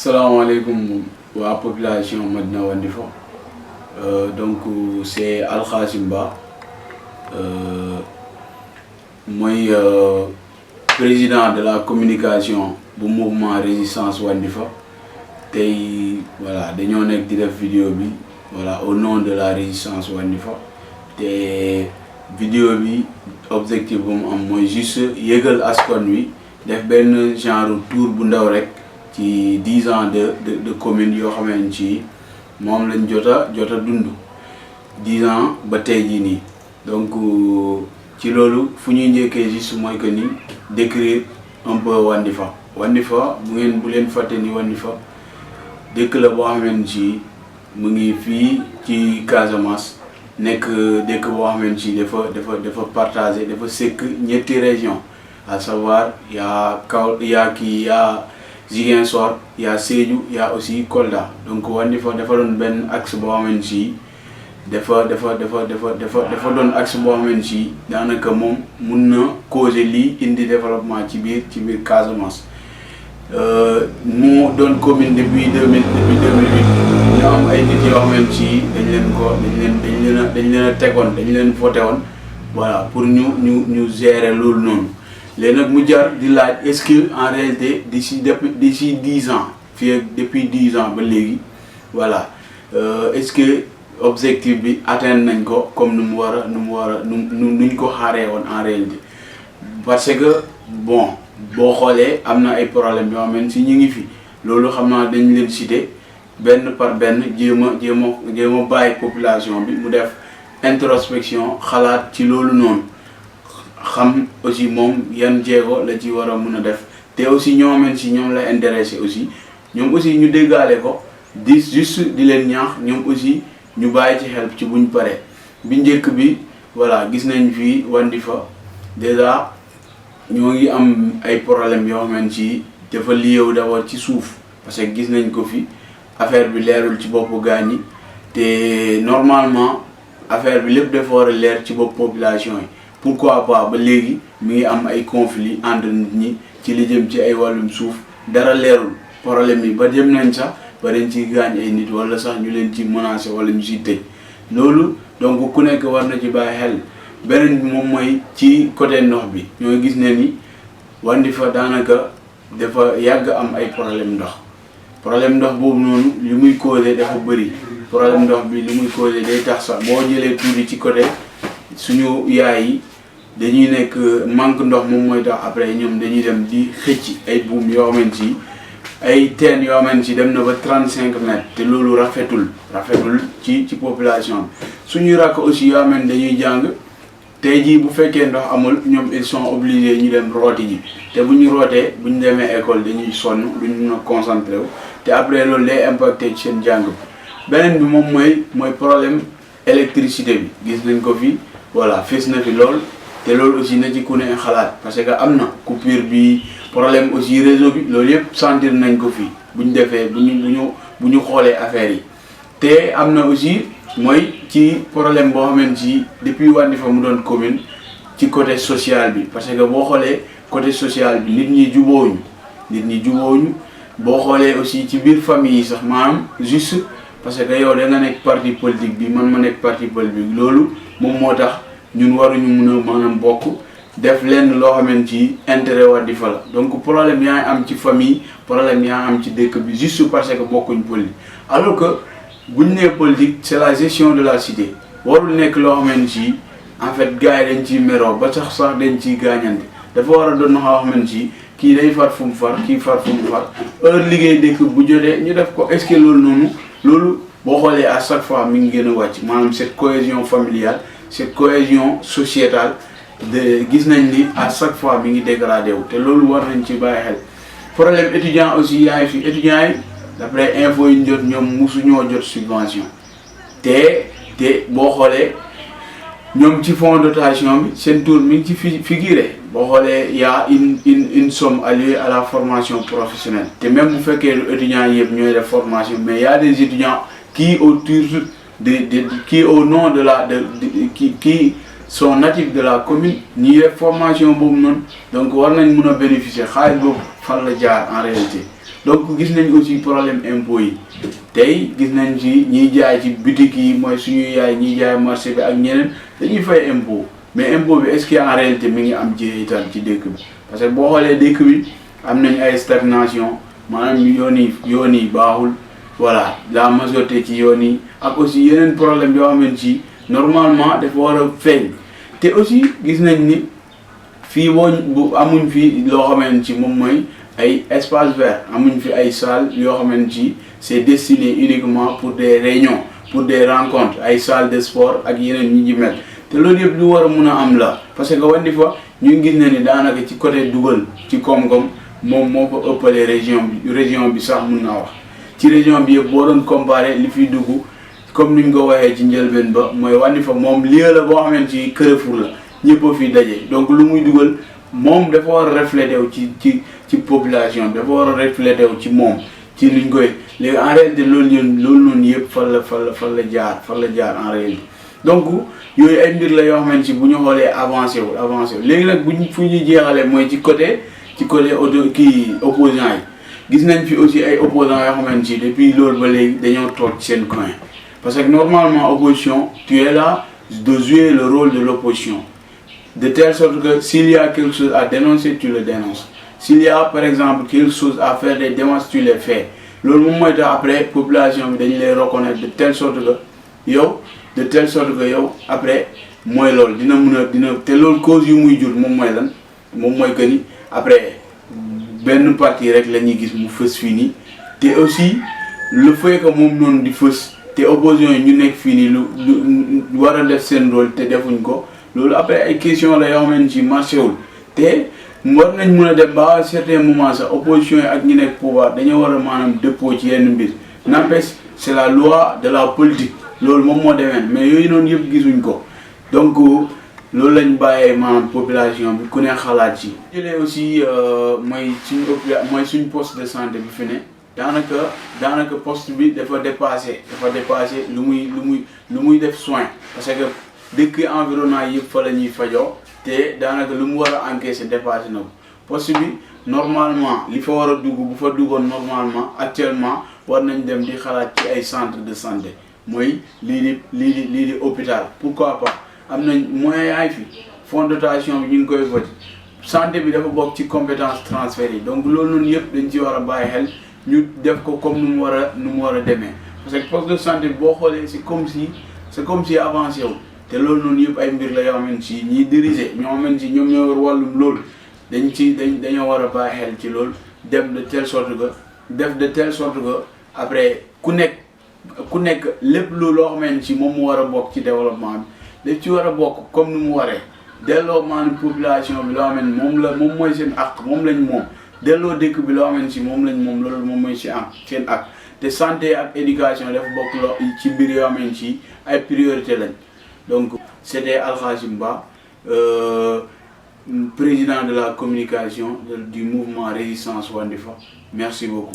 salaamaaleykum waa population Médina Wandifa donc c'est Alkhasim Ba mooy président de la communication bu mouvement résistance Wandifa tey voilà dañoo nekk di def vidéo bi voilà au nom de la résistance Wandifa te vidéo bi objectif bu mu am mooy juste yëgal askan wi def benn genre tour bu ndaw rek ci 10 ans de commune yoo xamante ci moom lañ jot a dund 10 ans ba tey jii nii donc ci loolu fu ñuy njëkkee juste mooy que ni décrire un peu Wandifa bu leen fàtte ni Wandifa dëkk la boo xamante ci mu ngi fii ci Casamance nekk dëkk boo xamante ci dafa partagé dafa sekk ñetti région à savoir yaa Ziguinchor yaa Sédhiou yaa aussi Kolda donc Wandifa dafa doon benn axe boo xamante ci dafa doon axe boo xamante ci daanaka moom mun na causer lii indi développement ci biir Casamance mu doon commune depuis 2008 ñu am ay nit yoo xamante ci dañ leen a tegoon dañ leen voté woon voilà pour ñu gérer loolu noonu. léegi nag mu jar di laaj est-ce que en réalité d'ici 10 ans fii depuis 10 ans ba léegi voilà est-ce que objectif bi atteindre nañ ko comme nuñ ko xaaree woon en réalité parce que bon boo xoolee am na ay problèmes yoo xam ne si ñu ngi fi loolu xam naa dañ leen citer benn par benn jéem a bàyyi population bi mu def introspection xalaat ci loolu noonu. xam aussi moom yan jéego la ci war a mën a def te aussi ñoo mel si ñoom la intéressé aussi ñoom aussi ñu déggaale ko di juste di leen ñaax ñoom aussi ñu bàyyi ci xel ci buñ paree bi njëkk bi voilà gis nañ fii Wandifa déjà ñoo ngi am ay problèmes yoo xamante ci dafa liyeewu d'abord ci suuf parce que gis nañ ko fi affaire bi leerul ci boppu gaañ yi te normalement affaire bi lépp dafa war a leer ci bopp population yi. Pourquoi pas ba léegi mi ngi am ay conflits entre nit ñi ci li jëm ci ay wàllum suuf dara leerul problème yi ba jëm nañ sax ba dañ ciy gaañ ay nit wala sax ñu leen ci menacer wala ñu ciy tëj loolu donc ku nekk war na ci bàyyi xel beneen bi moom mooy ci côté ndox bi ñoo gis ne ni Wandifa daanaka dafa yàgg am ay problème ndox boobu noonu li muy causé dafa bëri problème ndox bi li muy causé day tax sax boo jëlee tuuti ci côté suñu yaay yi dañuy nekk manque ndox moom mooy tax après ñoom dañuy dem di xëcc ay buum yoo xamante ci ay teen yoo xamante ci dem na ba 35 mètres te loolu rafetul ci population bi suñuy rakk aussi yoo xamante dañuy jàng tey jii bu fekkee ndox amul ñoom ils sont obligés ñu dem rooti ji te bu ñu rootee bu ñu demee école dañuy sonn duñ mun a concentré wu te après loolu day impacté ci seen jàng bi beneen bi moom mooy problème électricité bi gis nañ ko fi. voilà fees na fi lool te loolu aussi na ci ku ne xalaat parce que am na coupure bi problème aussi réseau bi loolu yëpp sentir nañ ko fii bu ñu xoolee affaire yi te am na aussi mooy ci problème boo xamante ci depuis Wandifa mu doon commune ci côté social bi parce que boo xoolee côté social bi nit ñi jubóowuñu boo xoolee aussi ci biir famille yi sax maanaam juste parce que yow da nga nekk parti politique bi man ma nekk parti politique loolu moom moo tax ñun waruñu mun a maanaam bokk def lenn loo xamante ci intérêt Wandifa la donc problème yaa ngi am ci famille problème yaa ngi am ci dëkk bi juste parce que bokkuñ politique alors que buñ nee politique c'est la gestion de la cité warul nekk loo xamante ci en fait gars yi dañ ciy meroo ba sax dañ ciy gaañante dafa war a doon loo xamante ci kii day far fu mu far kii far fu mu far heure liggéey dëkk bu jotee ñu def ko est-ce que loolu boo xoolee à chaque fois mi ngi gën a wàcc maanaam cette cohésion familiale cette cohésion sociétale de gis nañ ni à chaque fois mi ngi dégradé wu te loolu war nañ ci bàyyi xel problème étudiant aussi yaa ngi fi étudiants yi d'après info yi ñu jot ñoom mosuñoo jot subvention te boo xoolee ñoom ci fonds dotation bi seen tour mi ngi ci figuré boo xoolee y a une somme allouée à la formation professionnelle te même bu fekkee lu étudiants yëpp ñooy def formation mais y a des étudiants qui qui au nom qui sont natifs de la commune ñii def formation boobu noonu donc war nañ mun a bénéficier xaalis boobu fan la jaar en réalité donc gis nañ aussi problème impôt yi tey gis nañ ci ñiy jaay ci boutique yi mooy suñuy yaay ñiy jaay marché bi ak ñeneen dañuy fay impôt mais impôt bi est-ce que en réalité mi ngi am jeexital ci dëkk bi parce que boo xoolee dëkk bi am nañ ay stagnation maanaam yoon yi baaxul voilà la majorité ci yoon yi ak aussi yeneen problème yoo xamante ci normalement dafa war a feeñ te aussi gis nañ ni fii bu amuñ fi loo xamante ci moom mooy ay espace vert amuñ fi ay salles yoo xamante ci c'est destiné uniquement pour des réunions pour des rencontres ay salles de sport ak yeneen ñi mel te loolu yëpp lu war a mun a am la parce que wandi fa ñu gis na ni daanaka ci côté dugal ci koom-koom moom moo ko ëppale région bi sax mun naa wax ci région bi yëpp boo doon comparé li fiy dugg comme ni ñu ko waxee ci njëlbeen ba mooy wandi fa moom lieu la boo xamante ci Carrefour la ñëpp a fiy daje donc lu muy dugal moom dafa war a reflété wu ci population dafa war a reflété wu ci moom ci liñ koy léegi en réalité loolu noonu yëpp fan la jaar en réalité donc yooyu ay mbir la yoo xamante ci bu ñu xoolee avancé wu léegi nag fu ñuy jeexalee mooy ci côté opposants yi gis nañ fi aussi ay opposants yoo xamante ci depuis loolu ba léegi dañoo toog ci seen coin parce que normalement opposition tu es là de jouer le rôle de l'opposition de telle sorte que s'il y a quelque chose à dénoncer tu le dénonces s'il y a par exemple quelque chose à faire des démarches tu les fais loolu moom mooy tax après population bi dañu lay reconnaître de telle sorte que yow après mooy loolu dina te loolu cause yu muy jur moom mooy lan moom mooy que ni après benn parti rek la ñuy gis mu fës fii nii te aussi le fait que moom noonu di fës te opposition yi ñu nekk fii nii lu war a def seen rôle te defuñ ko loolu après ay question la yoo xamante ci marché wul te war nañ mën a dem ba à certain moment sax opposition yi ak ñi nekk pouvoir dañoo war a maanaam dëppoo ci yenn mbir n'empêche c'est la loi de la politique loolu moom moo demee mais yooyu noonu yëpp gisuñ ko donc loolu lañ bàyyee maanaam population bi ku ne xalaat ci jëlee aussi mooy suñ poste de santé bi fi ne daanaka poste bi dafa dépassé lu muy def soin parce que dëkk environnement yëpp fa la ñuy fajoo te daanaka lu mu war a encaisser dépassé na ko poste bi normalement li fa war a dugg bu fa duggoon normalement actuellement war nañ dem di xalaat ci ay centre de santé mooy lii di hôpital pourquoi pas am nañ moyens yaay fi fonds de dotation bi ñu ngi koy voté santé bi dafa bokk ci compétence transfert yi donc loolu noonu yëpp dañ ci war a bàyyi xel ñu def ko comme nu mu war a demee parce que poste de santé bi boo xoolee c'est comme si avancé wu te loolu noonu yëpp ay mbir la yoo xamante si ñiy diriger ñoo xamante si ñoom ñoo war wàllum loolu dañoo war a bàyyi xel ci loolu def de telle sorte que après ku nekk lépp loo xamante si moom mu war a bokk ci développement bi daf ci war a bokk comme ni mu waree delloo maanaam population bi loo xamante moom mooy seen àq moom lañ moom delloo dëkk bi loo xamante si moom lañ moom loolu moom mooy seen àq te santé ak éducation dafa bokk loo ci mbir yoo xamante si ay priorité lañ donc c'était Alkhassim Ba président de la communication du mouvement Résistance Wandifa merci beaucoup.